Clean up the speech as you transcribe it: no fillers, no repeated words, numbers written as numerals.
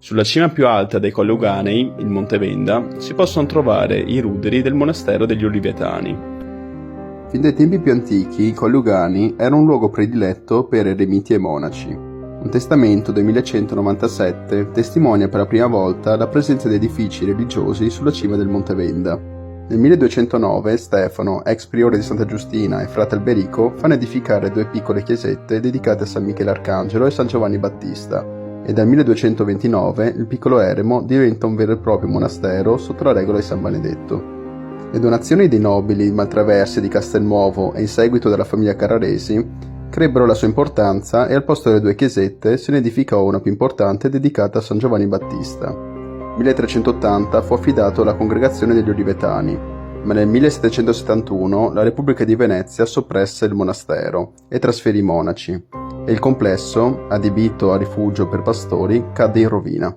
Sulla cima più alta dei Colli Euganei, il Monte Venda, si possono trovare i ruderi del monastero degli Olivetani. Fin dai tempi più antichi, i Colli Euganei era un luogo prediletto per eremiti e monaci. Un testamento del 1197 testimonia per la prima volta la presenza di edifici religiosi sulla cima del Monte Venda. Nel 1209 Stefano, ex priore di Santa Giustina e frate Alberico, fanno edificare 2 piccole chiesette dedicate a San Michele Arcangelo e San Giovanni Battista, e dal 1229 il piccolo eremo diventa un vero e proprio monastero sotto la regola di San Benedetto. Le donazioni dei nobili Maltraversi di Castelnuovo e in seguito della famiglia Carraresi crebbero la sua importanza e al posto delle 2 chiesette se ne edificò una più importante dedicata a San Giovanni Battista. Nel 1380 fu affidato alla congregazione degli Olivetani, ma nel 1771 la Repubblica di Venezia soppresse il monastero e trasferì i monaci, e il complesso, adibito a rifugio per pastori, cadde in rovina.